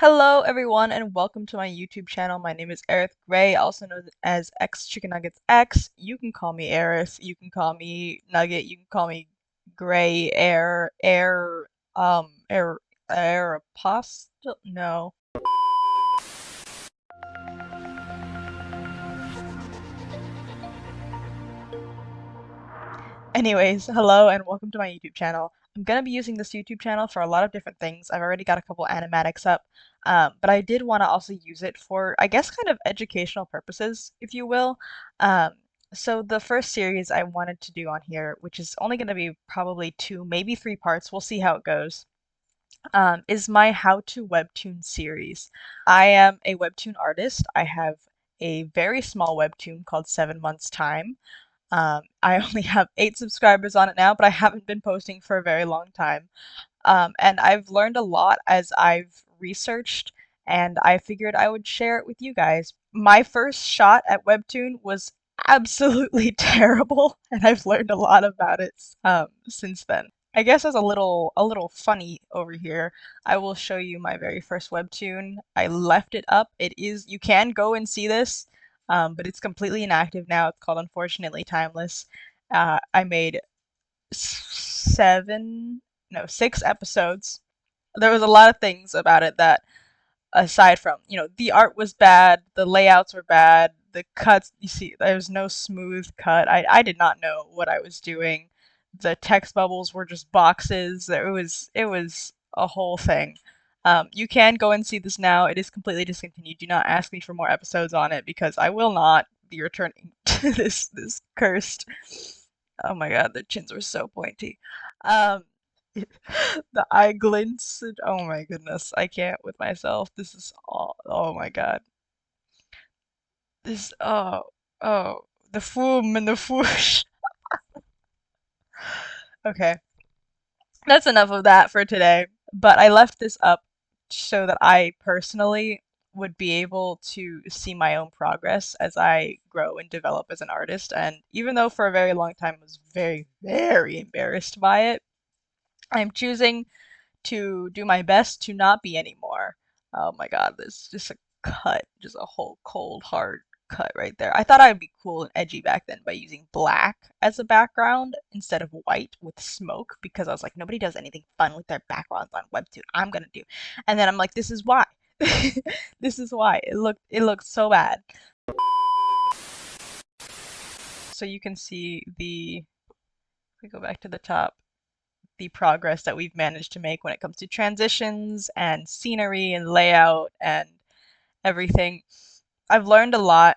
Hello everyone and welcome to my YouTube channel. My name is Aerith Gray, also known as X Chicken Nuggets X. You can call me Aerith, you can call me Nugget, you can call me Gray Air Apostle? No. Anyways, hello and welcome to my YouTube channel. I'm gonna be using this YouTube channel for a lot of different things. I've already got a couple animatics up, but I did want to also use it for, I guess, kind of educational purposes, if you will. Um, so the first series I wanted to do on here, which is only going to be probably two, maybe three parts, we'll see how it goes, is my How to Webtoon series. I am a Webtoon artist. I have a very small Webtoon called 7 Months Time. I only have 8 subscribers on it now, but I haven't been posting for a very long time. And I've learned a lot as I've researched, and I figured I would share it with you guys. My first shot at Webtoon was absolutely terrible, and I've learned a lot about it since then. I guess as a little funny over here, I will show you my very first Webtoon. I left it up. It is, you can go and see this, but it's completely inactive now. It's called Unfortunately Timeless. I made 6 episodes. There was a lot of things about it that, aside from, the art was bad, the layouts were bad, the cuts, you see, there was no smooth cut. I did not know what I was doing. The text bubbles were just boxes. It was a whole thing. You can go and see this now. It is completely discontinued. Do not ask me for more episodes on it because I will not be returning to this cursed. Oh my god, the chins were so pointy. Um, the eye glints. Oh my goodness, I can't with myself. This is all. Oh my god. This. Oh. The foom and the foosh. Okay, that's enough of that for today. But I left this up so that I personally would be able to see my own progress as I grow and develop as an artist. And even though for a very long time I was very, very embarrassed by it, I'm choosing to do my best to not be anymore. Oh my god, there's just a cut, just a whole cold, hard cut right there. I thought I'd be cool and edgy back then by using black as a background instead of white with smoke because I was like, nobody does anything fun with their backgrounds on Webtoon. I'm gonna do. And then I'm like, this is why. This is why. It looked so bad. So you can see if we go back to the top, the progress that we've managed to make when it comes to transitions and scenery and layout and everything. I've learned a lot,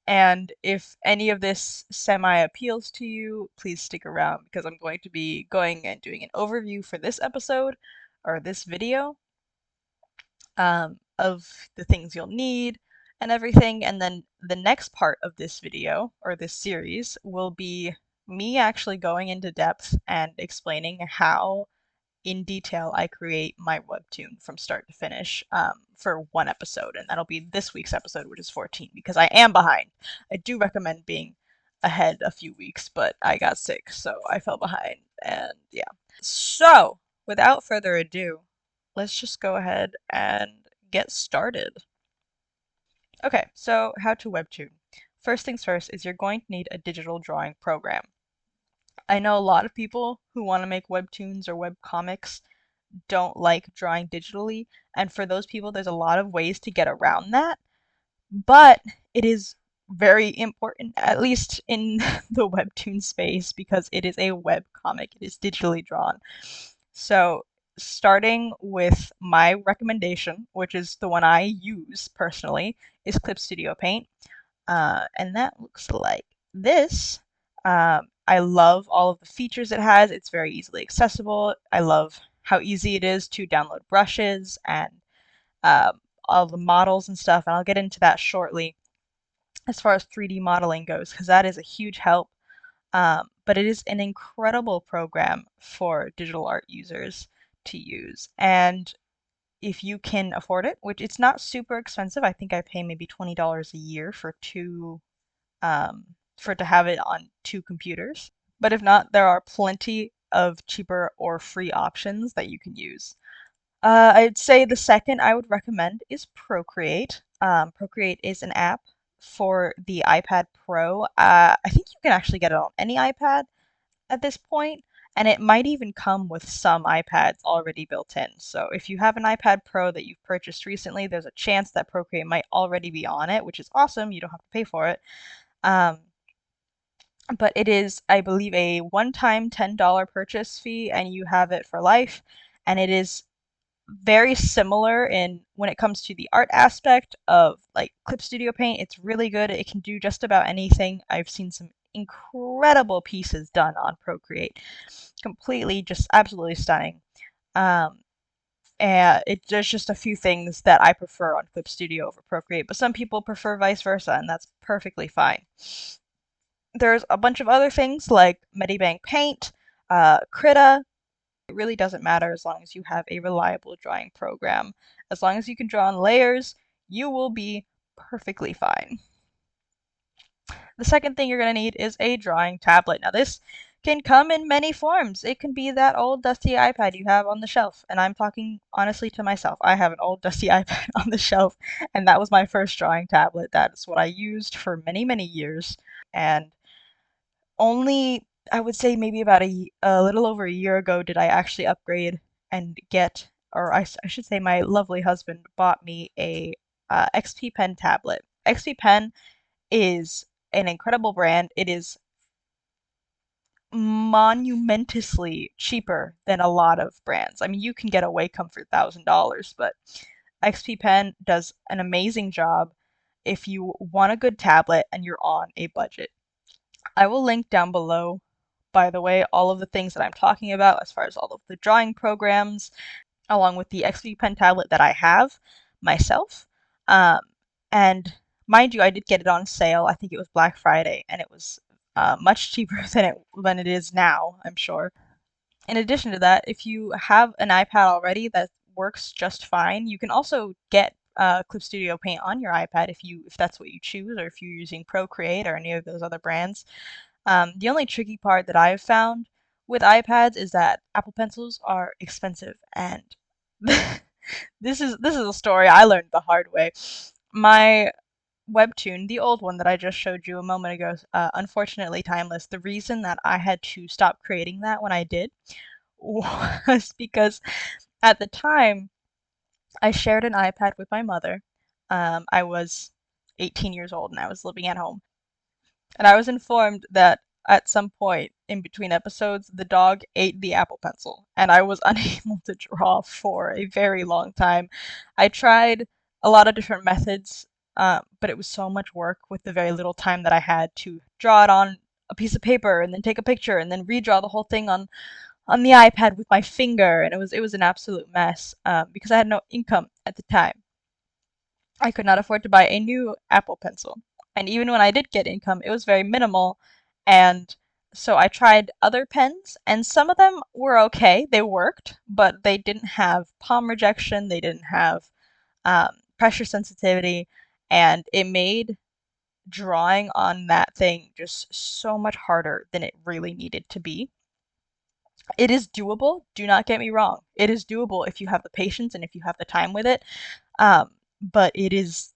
and if any of this semi appeals to you, please stick around because I'm going to be going and doing an overview for this episode or this video of the things you'll need and everything. And then the next part of this video or this series will be me actually going into depth and explaining how in detail I create my webtoon from start to finish for one episode, and that'll be this week's episode, which is 14, because I am behind. I do recommend being ahead a few weeks, but I got sick, so I fell behind, and yeah. So, without further ado, let's just go ahead and get started. Okay, so how to webtoon. First things first is you're going to need a digital drawing program. I know a lot of people who want to make webtoons or webcomics don't like drawing digitally, and for those people, there's a lot of ways to get around that, but it is very important, at least in the webtoon space, because it is a web comic. It is digitally drawn. So, starting with my recommendation, which is the one I use personally, is Clip Studio Paint. And that looks like this. I love all of the features it has. It's very easily accessible. I love how easy it is to download brushes and all the models and stuff. And I'll get into that shortly as far as 3D modeling goes, because that is a huge help. But it is an incredible program for digital art users to use. And if you can afford it, which it's not super expensive, I think I pay maybe $20 a year for um, to have it on 2 computers. But if not, there are plenty of cheaper or free options that you can use. I'd say the second I would recommend is Procreate. Procreate is an app for the iPad Pro. I think you can actually get it on any iPad at this point, and it might even come with some iPads already built in. So if you have an iPad Pro that you've purchased recently, there's a chance that Procreate might already be on it, which is awesome. You don't have to pay for it. Um, but it is, I believe, a one-time $10 purchase fee, and you have it for life. And it is very similar in when it comes to the art aspect of like Clip Studio Paint. It's really good. It can do just about anything. I've seen some incredible pieces done on Procreate. Completely, just absolutely stunning. Um, and there's just a few things that I prefer on Clip Studio over Procreate, but some people prefer vice versa, and that's perfectly fine. There's a bunch of other things like Medibank Paint, Krita. It really doesn't matter as long as you have a reliable drawing program. As long as you can draw on layers, you will be perfectly fine. The second thing you're going to need is a drawing tablet. Now, this can come in many forms. It can be that old dusty iPad you have on the shelf. And I'm talking honestly to myself. I have an old dusty iPad on the shelf, and that was my first drawing tablet. That's what I used for many, many years. And only, I would say, maybe about a little over a year ago did I actually upgrade and get, or I should say, my lovely husband bought me a XP Pen tablet. XP Pen is an incredible brand. It is monumentously cheaper than a lot of brands. I mean, you can get a Wacom for $1,000, but XP Pen does an amazing job if you want a good tablet and you're on a budget. I will link down below, by the way, all of the things that I'm talking about as far as all of the drawing programs, along with the XP Pen tablet that I have myself. Um, and mind you, I did get it on sale. I think it was Black Friday, and it was much cheaper than it is now, I'm sure. In addition to that, if you have an iPad already that works just fine, you can also get Clip Studio Paint on your iPad if that's what you choose, or if you're using Procreate or any of those other brands. The only tricky part that I've found with iPads is that Apple Pencils are expensive, and this is a story I learned the hard way. My Webtoon, the old one that I just showed you a moment ago, unfortunately timeless. The reason that I had to stop creating that when I did was because at the time I shared an iPad with my mother. I was 18 years old and I was living at home. And I was informed that at some point in between episodes, the dog ate the Apple Pencil, and I was unable to draw for a very long time. I tried a lot of different methods, but it was so much work with the very little time that I had to draw it on a piece of paper and then take a picture and then redraw the whole thing on the iPad with my finger, and it was an absolute mess because I had no income at the time. I could not afford to buy a new Apple Pencil. And even when I did get income, it was very minimal. And so I tried other pens, and some of them were okay. They worked, but they didn't have palm rejection, they didn't have pressure sensitivity, and it made drawing on that thing just so much harder than it really needed to be. It is doable, do not get me wrong. It is doable if you have the patience and if you have the time with it. But it is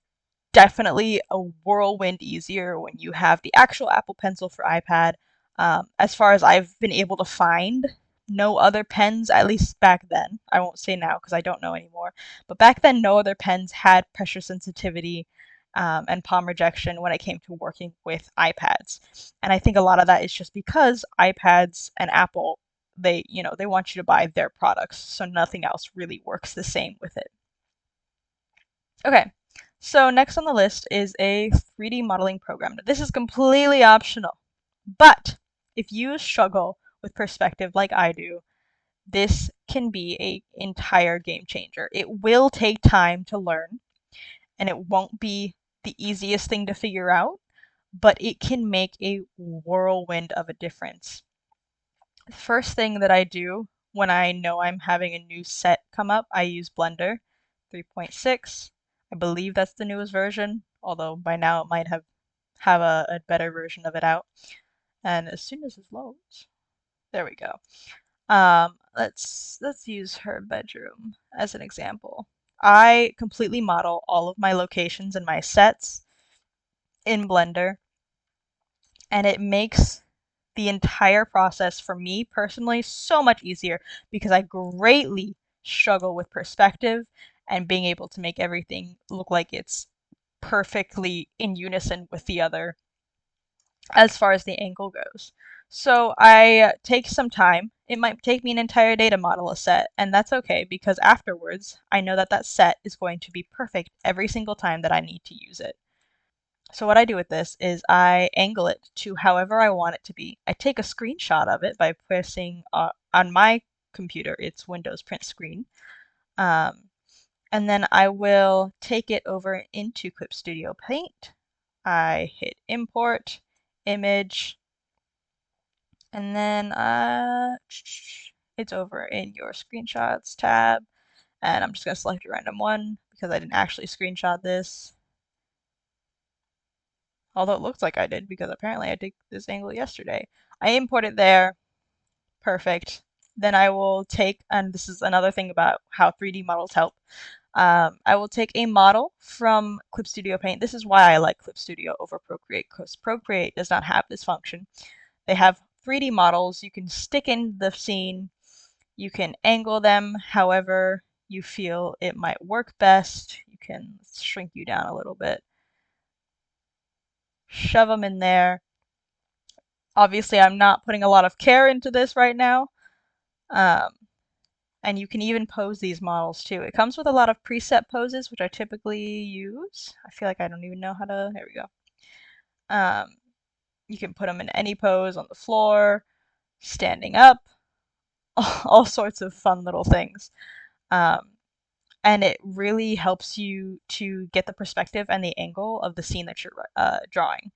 definitely a whirlwind easier when you have the actual Apple Pencil for iPad. As far as I've been able to find, no other pens, at least back then, I won't say now because I don't know anymore, but back then, no other pens had pressure sensitivity and palm rejection when it came to working with iPads. And I think a lot of that is just because iPads and Apple, they want you to buy their products, so nothing else really works the same with it. Okay, so next on the list is a 3D modeling program. Now, this is completely optional, but if you struggle with perspective like I do, this can be an entire game changer. It will take time to learn, and it won't be the easiest thing to figure out, but it can make a whirlwind of a difference. The first thing that I do when I know I'm having a new set come up, I use Blender 3.6. I believe that's the newest version, although by now it might have a better version of it out. And as soon as it loads, there we go. Let's use her bedroom as an example. I completely model all of my locations and my sets in Blender, and it makes the entire process for me personally so much easier because I greatly struggle with perspective and being able to make everything look like it's perfectly in unison with the other as far as the angle goes. So I take some time. It might take me an entire day to model a set, and that's okay because afterwards I know that that set is going to be perfect every single time that I need to use it. So what I do with this is I angle it to however I want it to be. I take a screenshot of it by pressing on my computer, it's Windows print screen. Um, and then I will take it over into Clip Studio Paint. I hit import, image, and then it's over in your screenshots tab. And I'm just going to select a random one because I didn't actually screenshot this. Although it looks like I did because apparently I did this angle yesterday. I import it there. Perfect. Then I will take, and this is another thing about how 3D models help. I will take a model from Clip Studio Paint. This is why I like Clip Studio over Procreate, because Procreate does not have this function. They have 3D models. You can stick in the scene. You can angle them however you feel it might work best. You can shrink you down a little bit. Shove them in there. Obviously, I'm not putting a lot of care into this right now. Um, and you can even pose these models too. It comes with a lot of preset poses, which I typically use. I feel like I don't even know how to, there we go. Um, you can put them in any pose on the floor, standing up, all sorts of fun little things. Um, and it really helps you to get the perspective and the angle of the scene that you're drawing.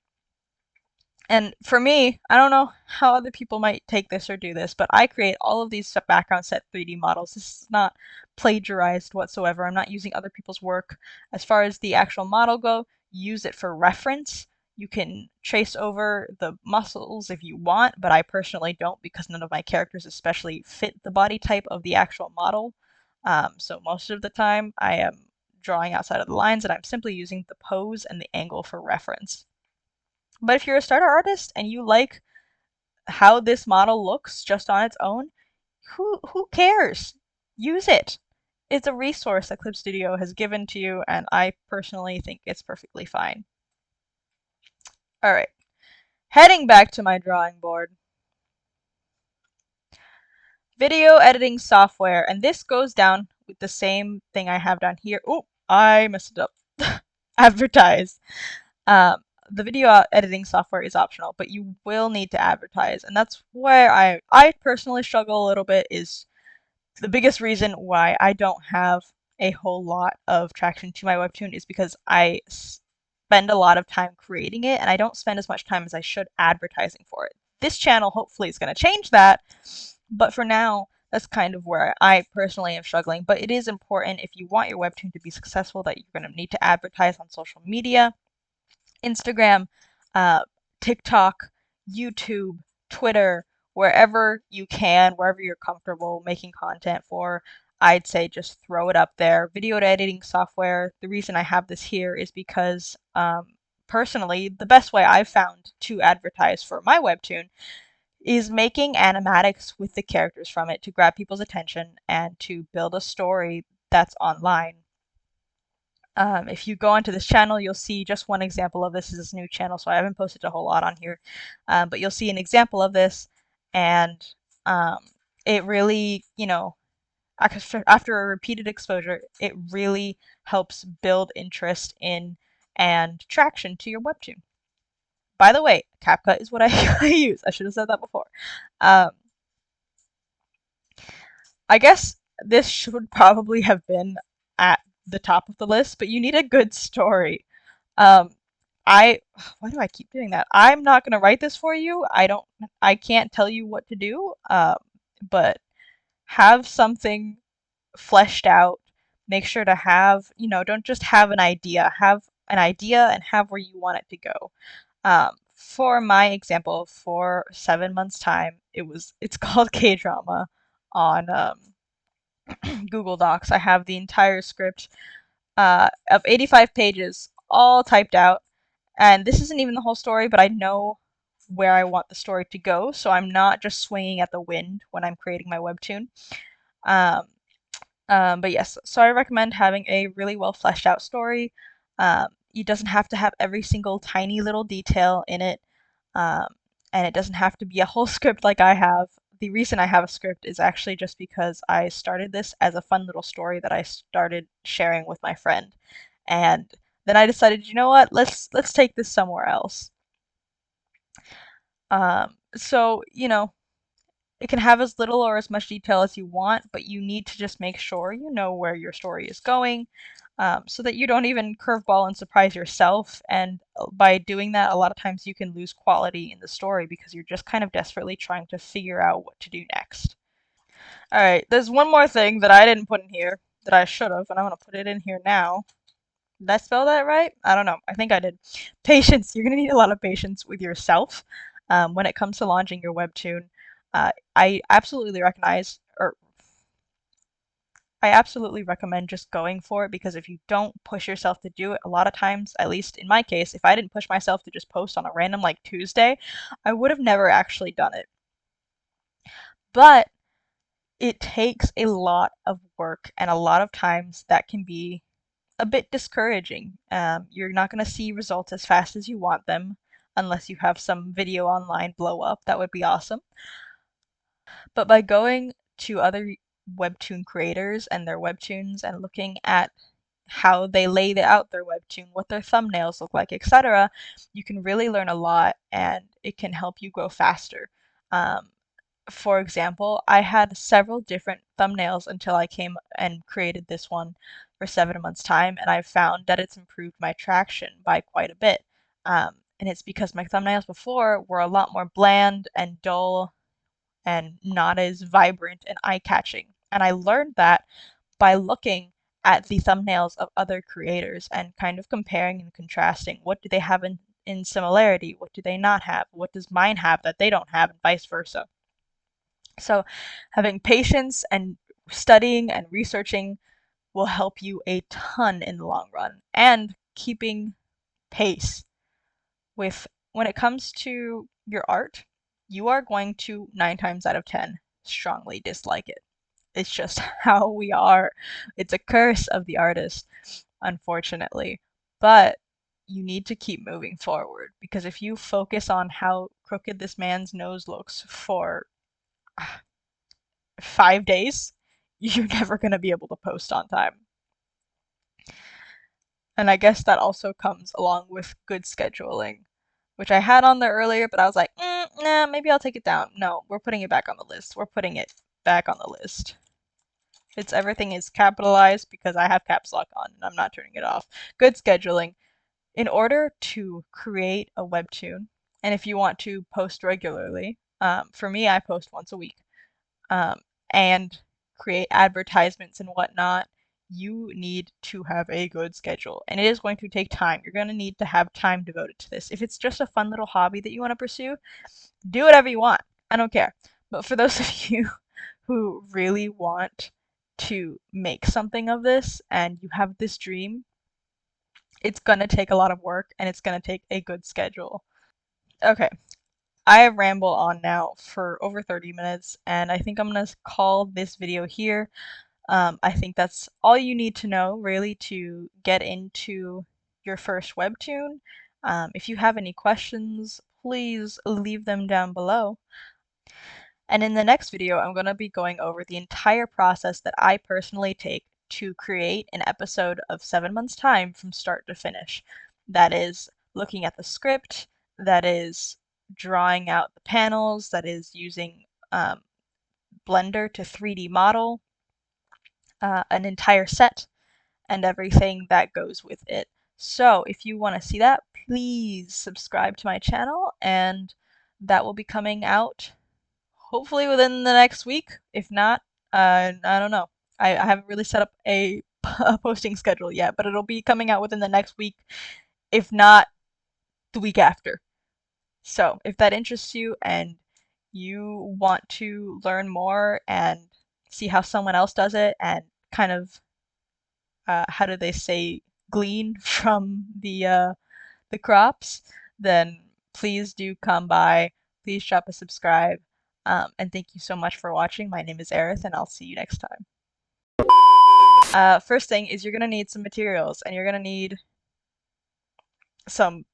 And for me, I don't know how other people might take this or do this, but I create all of these background set 3D models. This is not plagiarized whatsoever. I'm not using other people's work. As far as the actual model go, use it for reference. You can trace over the muscles if you want, but I personally don't because none of my characters especially fit the body type of the actual model. So most of the time I am drawing outside of the lines and I'm simply using the pose and the angle for reference. But if you're a starter artist and you like how this model looks just on its own, who cares? Use it. It's a resource that Clip Studio has given to you, and I personally think it's perfectly fine. All right, heading back to my drawing board. Video editing software, and this goes down with the same thing I have down here. Oh, I messed it up. Advertise. Um, the video editing software is optional, but you will need to advertise, and that's where I personally struggle a little bit. Is the biggest reason why I don't have a whole lot of traction to my webtoon is because I spend a lot of time creating it, and I don't spend as much time as I should advertising for it. This channel hopefully is going to change that, but for now, that's kind of where I personally am struggling. But it is important if you want your webtoon to be successful that you're going to need to advertise on social media. Instagram, uh, TikTok, YouTube, Twitter, wherever you can, wherever you're comfortable making content for, I'd say just throw it up there. Video editing software, the reason I have this here is because personally, the best way I've found to advertise for my webtoon is making animatics with the characters from it to grab people's attention and to build a story that's online. If you go onto this channel, you'll see just one example of this. This is a new channel, so I haven't posted a whole lot on here. But you'll see an example of this, and um, it really, after a repeated exposure, it really helps build interest in and traction to your webtoon. By the way, CapCut is what I use. I should have said that before. Um, I guess this should probably have been at the top of the list, but you need a good story. Um, I why do I keep doing that? I'm not gonna write this for you. I can't tell you what to do. But have something fleshed out. Make sure to have, don't just have an idea. Have an idea and have where you want it to go. For my example, for 7 months time, it's called K drama. on Google Docs. I have the entire script of 85 pages all typed out. And this isn't even the whole story, but I know where I want the story to go, so I'm not just swinging at the wind when I'm creating my webtoon. Um, but yes, so I recommend having a really well fleshed out story. It doesn't have to have every single tiny little detail in it, um, and it doesn't have to be a whole script like I have. The reason I have a script is actually just because I started this as a fun little story that I started sharing with my friend, and then I decided, you know what, let's take this somewhere else. So it can have as little or as much detail as you want, but you need to just make sure you know where your story is going, so that you don't even curveball and surprise yourself. And by doing that, a lot of times you can lose quality in the story because you're just kind of desperately trying to figure out what to do next. All right, there's one more thing that I didn't put in here that I should have, and I'm gonna put it in here now. Did I spell that right? I don't know. I think I did. Patience. You're going to need a lot of patience with yourself when it comes to launching your webtoon. I absolutely recognize, or I absolutely recommend just going for it, because if you don't push yourself to do it, a lot of times, at least in my case, if I didn't push myself to just post on a random like Tuesday, I would have never actually done it. But it takes a lot of work, and a lot of times that can be a bit discouraging. You're not going to see results as fast as you want them unless you have some video online blow up. That would be awesome. But by going to other webtoon creators and their webtoons and looking at how they lay out their webtoon, what their thumbnails look like, etc., you can really learn a lot, and it can help you grow faster. Um, for example, I had several different thumbnails until I came and created this one for 7 months' time, and I've found that it's improved my traction by quite a bit. And it's because my thumbnails before were a lot more bland and dull and not as vibrant and eye-catching. And I learned that by looking at the thumbnails of other creators and kind of comparing and contrasting. What do they have in similarity? What do they not have? What does mine have that they don't have, and vice versa? So, having patience and studying and researching will help you a ton in the long run. And keeping pace with when it comes to your art, you are going to 9 times out of 10 strongly dislike it. It's just how we are. It's a curse of the artist, unfortunately. But you need to keep moving forward, because if you focus on how crooked this man's nose looks for 5 days, you're never going to be able to post on time. And I guess that also comes along with good scheduling, which I had on there earlier, but I was like, nah, maybe I'll take it down. No, we're putting it back on the list. We're putting it back on the list. It's everything is capitalized because I have caps lock on and I'm not turning it off. Good scheduling. In order to create a webtoon, and if you want to post regularly, for me, I post once a week, um, and create advertisements and whatnot, you need to have a good schedule. And it is going to take time. You're going to need to have time devoted to this. If it's just a fun little hobby that you want to pursue, do whatever you want. I don't care. But for those of you who really want to make something of this and you have this dream, it's going to take a lot of work and it's going to take a good schedule. Okay, I have rambled on now for over 30 minutes, and I think I'm going to call this video here. I think that's all you need to know, really, to get into your first webtoon. If you have any questions, please leave them down below. And in the next video, I'm going to be going over the entire process that I personally take to create an episode of 7 months' time from start to finish. That is looking at the script, that is drawing out the panels, that is using Blender to 3D model an entire set, and everything that goes with it. So if you want to see that, please subscribe to my channel, and that will be coming out hopefully within the next week. If not, I don't know. I haven't really set up a posting schedule yet, but it'll be coming out within the next week, if not the week after. So if that interests you and you want to learn more and see how someone else does it and kind of how do they say glean from the crops, then please do come by. Please drop a subscribe. And thank you so much for watching. My name is Aerith, and I'll see you next time. First thing is you're gonna need some materials, and you're gonna need some